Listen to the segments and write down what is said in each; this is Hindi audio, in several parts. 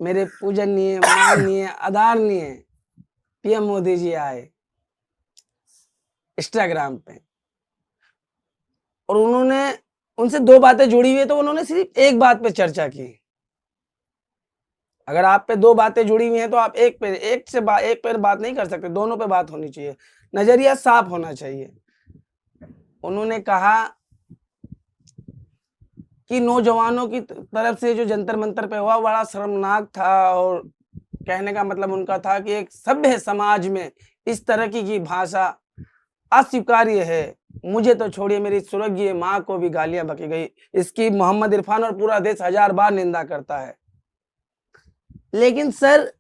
मेरे पूजनीय, माननीय, आदरणीय पीएम मोदी जी आए इंस्टाग्राम पे और उन्होंने उनसे 2 बातें जुड़ी हुई है, तो उन्होंने सिर्फ एक बात पे चर्चा की। अगर आप पे 2 बातें जुड़ी हुई हैं तो आप एक पे बात नहीं कर सकते, दोनों पे बात होनी चाहिए, नजरिया साफ होना चाहिए। उन्होंने कहा कि नौजवानों की तरफ से जो जंतर मंतर पे हुआ बड़ा शर्मनाक था, और कहने का मतलब उनका था कि एक सभ्य समाज में इस तरह की भाषा अस्वीकार्य है। मुझे तो छोड़िए, मेरी स्वर्गीय माँ को भी गालियां बकी गई। इसकी मोहम्मद इरफान और पूरा देश 1000 बार निंदा करता है, लेकिन सर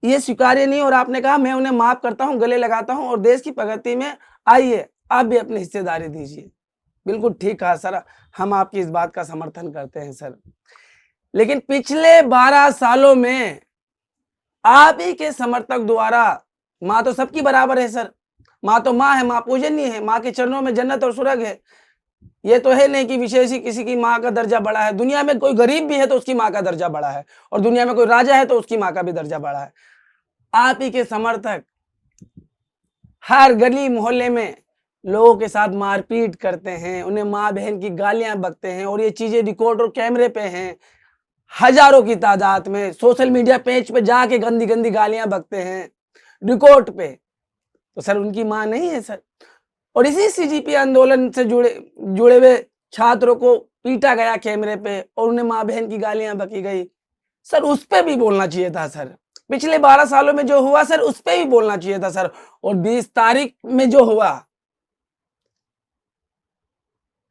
ये स्वीकार्य नहीं। और आपने कहा मैं उन्हें माफ करता हूं, गले लगाता हूं और देश की प्रगति में आइए आप भी अपनी हिस्सेदारी दीजिए। बिल्कुल ठीक कहा सर, हम आपकी इस बात का समर्थन करते हैं सर। लेकिन पिछले 12 सालों में आप ही के समर्थक द्वारा, माँ तो सबकी बराबर है सर, माँ तो माँ है, माँ पूजनीय है, माँ के चरणों में जन्नत और स्वर्ग है। ये तो है नहीं कि विशेष ही किसी की माँ का दर्जा बड़ा है। दुनिया में कोई गरीब भी है तो उसकी माँ का दर्जा बड़ा है, और दुनिया में कोई राजा है तो उसकी माँ का भी दर्जा बड़ा है। आप ही के समर्थक हर गली मोहल्ले में लोगों के साथ मारपीट करते हैं, उन्हें माँ बहन की गालियां बकते हैं, और ये चीजें रिकॉर्ड और कैमरे पे हैं। हजारों की तादाद में सोशल मीडिया पेज पे जाके गंदी गंदी गालियां बकते हैं रिकॉर्ड पे। तो सर उनकी माँ नहीं है सर। और इसी सीजीपी आंदोलन से जुड़े हुए छात्रों को पीटा गया कैमरे पे और उन्हें माँ बहन की गालियां बकी गई। सर उस पे भी बोलना चाहिए था सर। पिछले 12 सालों में जो हुआ सर उस पे भी बोलना चाहिए था सर। और 20 तारीख में जो हुआ,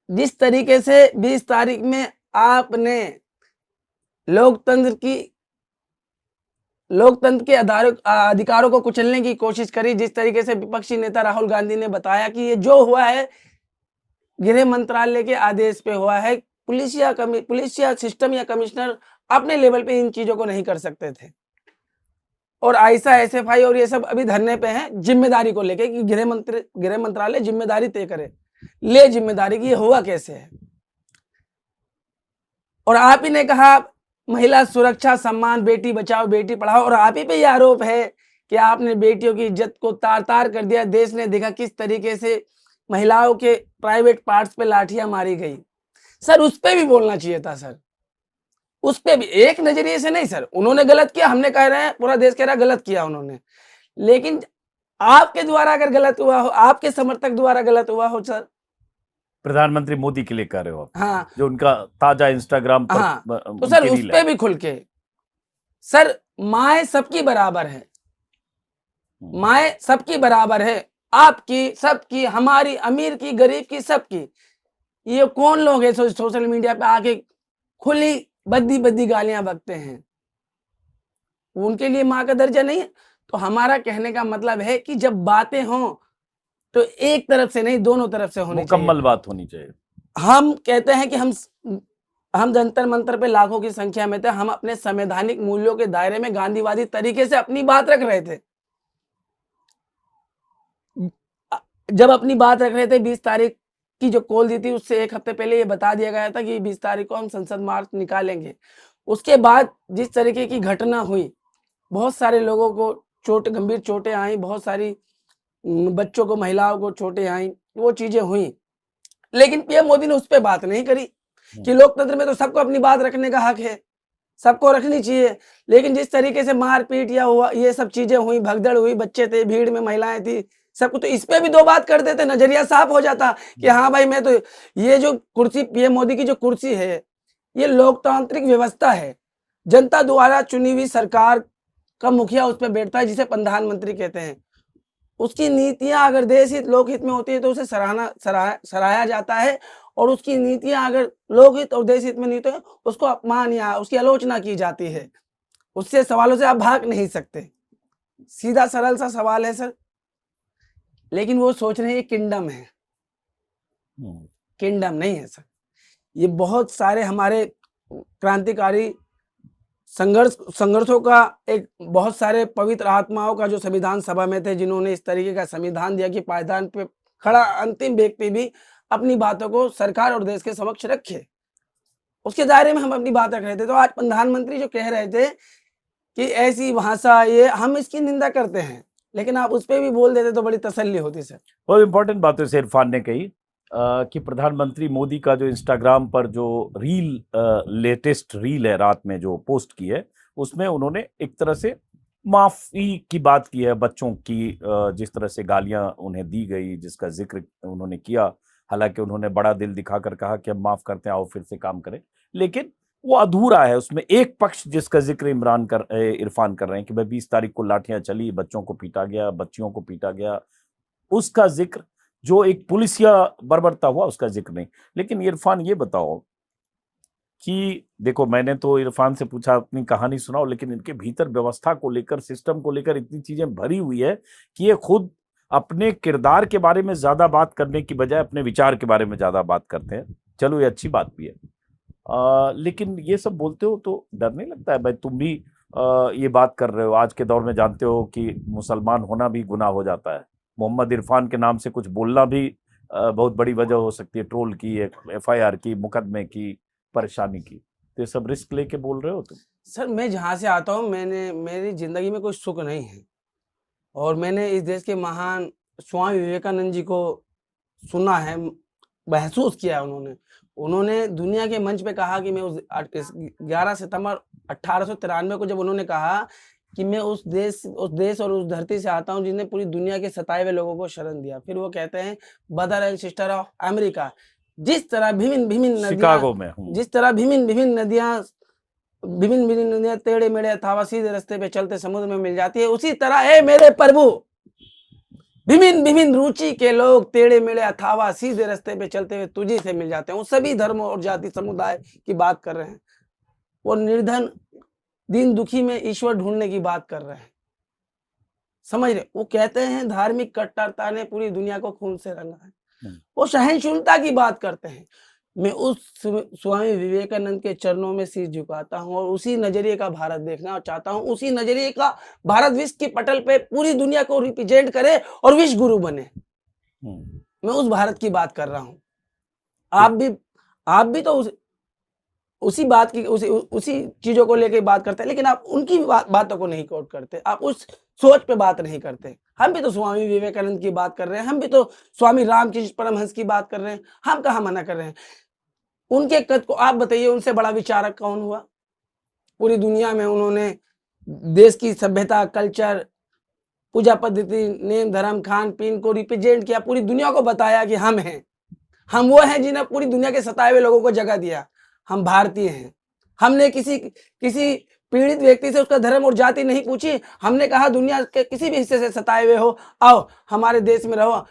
जिस तरीके से 20 तारीख में आपने लोकतंत्र के अधिकारों को कुचलने की कोशिश करी, जिस तरीके से विपक्षी नेता राहुल गांधी ने बताया कि ये जो हुआ है गृह मंत्रालय के आदेश पे हुआ है, पुलिस या सिस्टम या कमिश्नर अपने लेवल पे इन चीजों को नहीं कर सकते थे। और आईसा, एसएफआई और ये सब अभी धरने पे हैं जिम्मेदारी को लेके कि गृह मंत्रालय जिम्मेदारी तय करे, ले जिम्मेदारी की ये हुआ कैसे है। और आप ही ने कहा महिला सुरक्षा, सम्मान, बेटी बचाओ बेटी पढ़ाओ, और आप ही पे ये आरोप है कि आपने बेटियों की इज्जत को तार तार कर दिया। देश ने देखा किस तरीके से महिलाओं के प्राइवेट पार्ट्स पे लाठियां मारी गई। सर उस पे भी बोलना चाहिए था सर, उस पे भी। एक नजरिए से नहीं सर, उन्होंने गलत किया, हमने कह रहे हैं, पूरा देश कह रहा है गलत किया उन्होंने, लेकिन आपके द्वारा अगर गलत हुआ हो, आपके समर्थक द्वारा गलत हुआ हो सर, प्रधानमंत्री मोदी के लिए कह रहे हो आप? हाँ, जो उनका ताजा इंस्टाग्राम पर हाँ, तो सर उस पे भी खुल के सर, माए सबकी बराबर है, माए सबकी बराबर है, आपकी, सबकी, हमारी, अमीर की, गरीब की, सबकी। ये कौन लोग हैं सोशल मीडिया पे आके खुली बद्दी गालियां बकते हैं? उनके लिए माँ का दर्जा नहीं है। तो हमारा कहने का मतलब है कि जब बातें हों तो एक तरफ से नहीं, दोनों तरफ से होनी चाहिए, मुकम्मल बात होनी चाहिए। हम कहते हैं कि हम जंतर मंतर पे लाखों की संख्या में थे, हम अपने संवैधानिक मूल्यों के दायरे में गांधीवादी तरीके से अपनी बात रख रहे थे। जब अपनी बात रख रहे थे, 20 तारीख की जो कॉल दी थी उससे 1 हफ्ते पहले ये बता दिया गया था कि 20 तारीख को हम संसद मार्च निकालेंगे। उसके बाद जिस तरीके की घटना हुई, बहुत सारे लोगों को गंभीर चोटें आई, बहुत सारी बच्चों को, महिलाओं को चोटें आई, वो चीजें हुई, लेकिन पीएम मोदी ने उस पर बात नहीं करी कि लोकतंत्र में तो सबको अपनी बात रखने का हक है, सबको रखनी चाहिए। लेकिन जिस तरीके से मारपीट या हुआ, ये सब चीजें हुई, भगदड़ हुई, बच्चे थे, भीड़ में महिलाएं थी, सबको, तो इस पे भी 2 बात कर देते, नजरिया साफ हो जाता कि हाँ भाई, मैं तो, ये जो कुर्सी पीएम मोदी की जो कुर्सी है, ये लोकतांत्रिक व्यवस्था है, जनता द्वारा चुनी हुई सरकार का मुखिया उस पर बैठता है, जिसे प्रधानमंत्री कहते हैं। उसकी नीतियां अगर देश हित लोकहित में होती है तो उसे सराहा जाता है, और उसकी नीतियां अगर लोकहित और देश हित में नहीं तो उसको अपमान या उसकी आलोचना की जाती है। उससे सवालों से आप भाग नहीं सकते, सीधा सरल सा सवाल है सर। लेकिन वो सोच रहे हैं ये किंगडम है, किंगडम नहीं है सर। ये बहुत सारे हमारे क्रांतिकारी संघर्षों का एक, बहुत सारे पवित्र आत्माओं का जो संविधान सभा में थे, जिन्होंने इस तरीके का संविधान दिया कि पायदान पे खड़ा अंतिम व्यक्ति भी अपनी बातों को सरकार और देश के समक्ष रखे, उसके दायरे में हम अपनी बात रख रहे थे। तो आज प्रधानमंत्री जो कह रहे थे कि ऐसी भाषा, ये हम इसकी निंदा करते हैं, लेकिन आप उस पे भी बोल देते तो बड़ी तसल्ली होती सर। बहुत इंपॉर्टेंट बात है इरफान ने कही कि प्रधानमंत्री मोदी का जो इंस्टाग्राम पर जो लेटेस्ट रील है रात में जो पोस्ट की है, उसमें उन्होंने एक तरह से माफी की बात की है बच्चों की, जिस तरह से गालियां उन्हें दी गई जिसका जिक्र उन्होंने किया। हालांकि उन्होंने बड़ा दिल दिखाकर कहा कि हम माफ करते हैं, आओ फिर से काम करें, लेकिन वो अधूरा है। उसमें एक पक्ष जिसका जिक्र इरफान कर रहे हैं कि भाई 20 तारीख को लाठियां चली, बच्चों को पीटा गया, बच्चियों को पीटा गया, उसका जिक्र, जो एक पुलिसिया बर्बरता हुआ उसका जिक्र नहीं। लेकिन इरफान ये बताओ कि देखो, मैंने तो इरफान से पूछा अपनी कहानी सुनाओ, लेकिन इनके भीतर व्यवस्था को लेकर, सिस्टम को लेकर इतनी चीजें भरी हुई है कि ये खुद अपने किरदार के बारे में ज्यादा बात करने की बजाय अपने विचार के बारे में ज्यादा बात करते हैं। चलो, ये अच्छी बात भी है, लेकिन ये सब बोलते हो तो डर नहीं लगता है भाई? तुम भी ये बात कर रहे हो, आज के दौर में जानते हो कि मुसलमान होना भी गुनाह हो जाता है। मोहम्मद इरफान के नाम से कुछ बोलना भी बहुत बड़ी वजह हो सकती है, ट्रोल की, FIR की, मुकदमे की, परेशानी की। तो ये सब रिस्क लेके बोल रहे हो तुम? सर, मैं जहाँ से आता हूँ, मेरी जिंदगी में कोई सुख नहीं है, और मैंने इस देश के महान स्वामी विवेकानंद जी को सुना है, महसूस किया है। उन्होंने दुनिया के मंच पे कहा कि मैं उस 11 सितंबर 1893 को जब उन्होंने कहा कि मैं उस देश और उस धरती से आता हूं जिन्हें पूरी दुनिया के सताए हुए लोगों को शरण दिया। फिर वो कहते हैं, brother and sister of America, जिस तरह भिन्न शिकागो में जिस तरह भिन्न नदियां टेढ़े मेढ़े अथवा सीधे रास्ते पे चलते समुद्र में मिल जाती है, उसी तरह है मेरे प्रभु, विभिन्न रुचि के लोग टेढ़े मेढ़े अथवा सीधे रास्ते पे चलते हुए तुझी से मिल जाते हैं। वो सभी धर्मों और जाति समुदाय की बात कर रहे हैं। वो निर्धन दीन दुखी में ईश्वर ढूंढने की बात कर रहे हैं, समझ रहे? वो कहते हैं धार्मिक कट्टरता ने पूरी दुनिया को खून से रंगा है। वो सहिष्णुता की बात करते हैं। मैं उस स्वामी विवेकानंद के चरणों में सिर झुकाता हूं और उसी नजरिए का भारत देखना चाहता हूं। उसी नजरिए का भारत विश्व के पटल पे पूरी दुनिया को रिप्रेजेंट करे और विश्व गुरु बने। मैं उस भारत की बात कर रहा हूं। आप भी तो उसी बात की उसी चीजों को लेकर बात करते हैं, लेकिन आप उनकी बातों को नहीं कोट करते, आप उस सोच पे बात नहीं करते। हम भी तो स्वामी विवेकानंद की बात कर रहे हैं, हम भी तो स्वामी रामकृष्ण परमहंस की बात कर रहे हैं। हम कहाँ मना कर रहे हैं? उनके कद को आप बताइए, उनसे बड़ा विचारक कौन हुआ पूरी दुनिया में? उन्होंने देश की सभ्यता, कल्चर, पूजा पद्धति, नेम धर्म, खान पीन को रिप्रेजेंट किया, पूरी दुनिया को बताया कि हम हैं, हम वो हैं जिन्हें पूरी दुनिया के सताए हुए लोगों को जगह दिया। हम भारतीय हैं। हमने किसी पीड़ित व्यक्ति से उसका धर्म और जाति नहीं पूछी। हमने कहा दुनिया के किसी भी हिस्से से सताए हुए हो, आओ हमारे देश में रहो,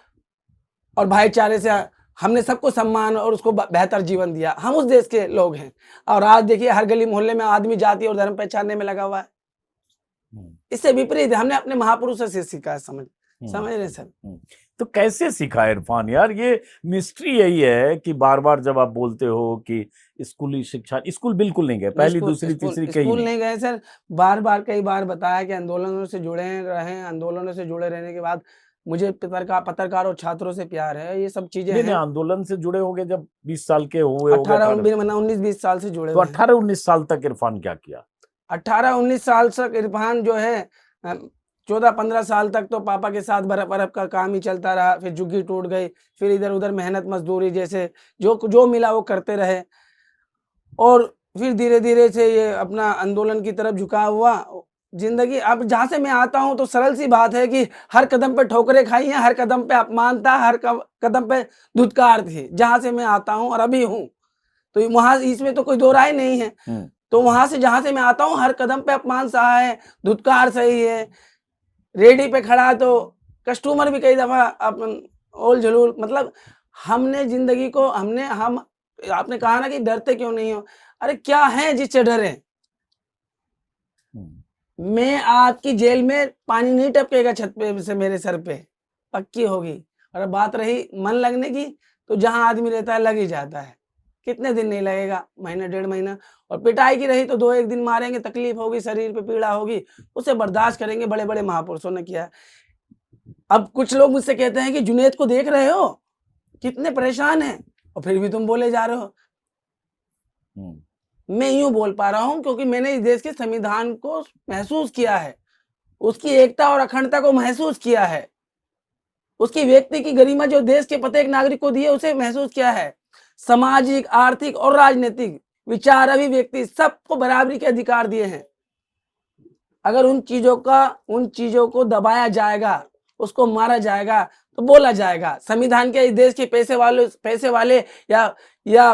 और भाईचारे से हमने सबको सम्मान और उसको बेहतर जीवन दिया। हम उस देश के लोग हैं। और आज देखिए, हर गली मोहल्ले में आदमी जाति और धर्म पहचानने में लगा हुआ है। इससे विपरीत हमने अपने महापुरुषों से सीखा है। समझ रहे सर? तो कैसे सीखा इरफान यार? ये मिस्ट्री यही है कि बार बार जब आप बोलते हो कि स्कूली शिक्षा, स्कूल बिल्कुल नहीं गए, पहली दूसरी तीसरी कहीं स्कूल नहीं गए सर। कई बार बताया कि आंदोलनों से जुड़े रहे, आंदोलनों से जुड़े रहने के बाद मुझे पत्रकार और छात्रों से प्यार है। ये सब चीजें हैं। आंदोलन से जुड़े होंगे जब 20 साल के हुए, 19-20 साल से जुड़े। तो 18-19 साल तक इरफान क्या किया? 18-19 साल तक इरफान जो है, 14-15 साल तक तो पापा के साथ बर्फ का काम ही चलता रहा। फिर झुग्गी टूट गई, फिर इधर उधर मेहनत मजदूरी जैसे जो मिला वो करते रहे, और फिर धीरे धीरे से ये अपना आंदोलन की तरफ झुका हुआ जिंदगी। अब जहाँ से मैं आता हूँ तो सरल सी बात है कि हर कदम पे ठोकरें खाई हैं, हर कदम पे अपमान था, हर कदम पे धुतकार थी। जहाँ से मैं आता हूँ और अभी हूँ, तो वहां इसमें तो कोई दो राय नहीं है। तो वहां से जहां से मैं आता हूँ, हर कदम पे अपमान सहा है, धुतकार सही है। रेडी पे खड़ा तो कस्टमर भी कई दफा अपन ओल झलूल, मतलब हमने जिंदगी को आपने कहा ना कि डरते क्यों नहीं हो? अरे क्या है जिससे डरे? मैं आपकी जेल में पानी नहीं टपकेगा छत पे से मेरे सर पे, पक्की होगी। और बात रही मन लगने की, तो जहां आदमी रहता है लग ही जाता है। कितने दिन नहीं लगेगा, महीना 1.5 महीना। और पिटाई की रही तो 2-1 दिन मारेंगे, तकलीफ होगी, शरीर पे पीड़ा होगी, उसे बर्दाश्त करेंगे। बड़े बड़े महापुरुषों ने किया। अब कुछ लोग मुझसे कहते हैं कि जुनैद को देख रहे हो कितने परेशान हैं, और फिर भी तुम बोले जा रहे हो। मैं यूं बोल पा रहा हूं क्योंकि मैंने इस देश के संविधान को महसूस किया है, उसकी एकता और अखंडता को महसूस किया है, उसकी व्यक्ति की गरिमा जो देश के प्रत्येक नागरिक को दी है उसे महसूस किया है। सामाजिक, आर्थिक और राजनीतिक विचार अभिव्यक्ति सबको बराबरी के अधिकार दिए हैं। अगर उन चीजों को दबाया जाएगा, उसको मारा जाएगा, तो बोला जाएगा संविधान के इस देश के पैसे वाले या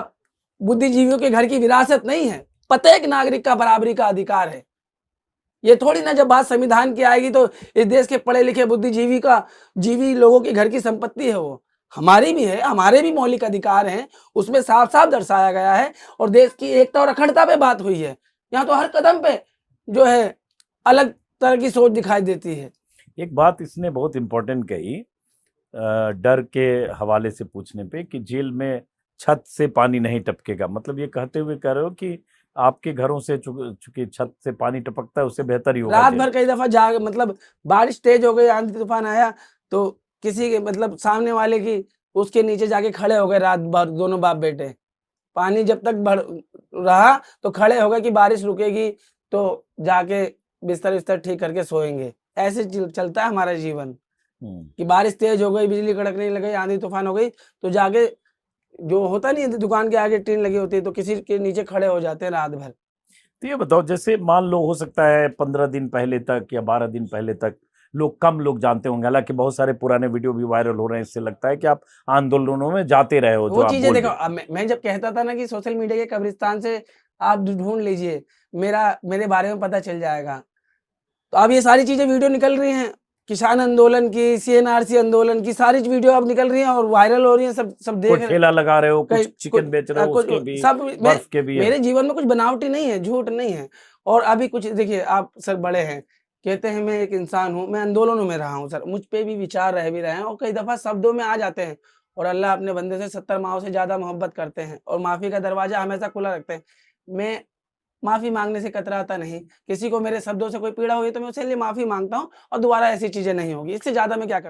बुद्धिजीवियों के घर की विरासत नहीं है। प्रत्येक नागरिक का बराबरी का अधिकार है। ये थोड़ी ना जब बात संविधान की आएगी तो इस देश के पढ़े लिखे बुद्धिजीवी लोगों के घर की संपत्ति है, वो हमारी भी है, हमारे भी मौलिक अधिकार हैं, उसमें साफ साफ दर्शाया गया है और देश की एकता और अखंडता पे बात हुई है। यहाँ तो हर कदम पे जो है अलग तरह की सोच दिखाई देती है। एक बात इसने बहुत इम्पोर्टेंट कही, डर के हवाले से पूछने पे, कि जेल में छत से पानी नहीं टपकेगा। मतलब ये कहते हुए कह रहे हो कि आपके घरों से चूंकि छत से पानी टपकता है उससे बेहतर ही होगा। रात भर कई दफा मतलब बारिश तेज हो गई, आंधी तूफान आया तो किसी के मतलब सामने वाले की उसके नीचे जाके खड़े हो गए रात भर, दोनों बाप बेटे। पानी जब तक बढ़ रहा तो खड़े हो गए कि बारिश रुकेगी तो जाके बिस्तर ठीक करके सोएंगे। ऐसे चलता है हमारा जीवन कि बारिश तेज हो गई, बिजली कड़कने लग गई, आंधी तूफान हो गई तो जाके जो होता नहीं है दुकान के आगे टीन लगी होती है तो किसी के नीचे खड़े हो जाते हैं रात भर। तो ये बताओ, जैसे मान लो हो सकता है 15 दिन पहले तक या 12 दिन पहले तक कम लोग जानते होंगे, हालांकि बहुत सारे पुराने वीडियो भी वायरल हो रहे हैं, इससे लगता है कि आप आंदोलनों में जाते रहे हो। वो चीजें देखो, मैं जब कहता था ना कि सोशल मीडिया के कब्रिस्तान से आप ढूंढ लीजिए, मेरे बारे में पता चल जाएगा, तो अब ये सारी चीजें वीडियो निकल रही हैं, किसान आंदोलन की, सीएनआरसी आंदोलन की सारी वीडियो अब निकल रही हैं और वायरल हो रही हैं, सब देख रहे हैं। ठेला लगा रहे हो, कुछ चिकन बेच रहे हो, उसके भी सब बर्फ के भी है। मेरे जीवन में कुछ बनावटी नहीं है, झूठ नहीं है। और अभी कुछ देखिए, आप सर बड़े हैं, कहते हैं मैं एक इंसान हूँ, मैं आंदोलनों में रहा हूँ सर, मुझ पे भी विचार रह भी रहे हैं और कई दफा शब्दों में आ जाते हैं। और अल्लाह अपने बंदे से 70 माओ से ज्यादा मोहब्बत करते हैं और माफी का दरवाजा हमेशा खुला रखते हैं। मैं माफी मांगने से कतराता नहीं, किसी को मेरे शब्दों से कोई पीड़ा हुई तो मैं उसके लिए माफी मांगता हूँ और दोबारा ऐसी चीजें नहीं होगी। इससे ज्यादा मैं क्या कर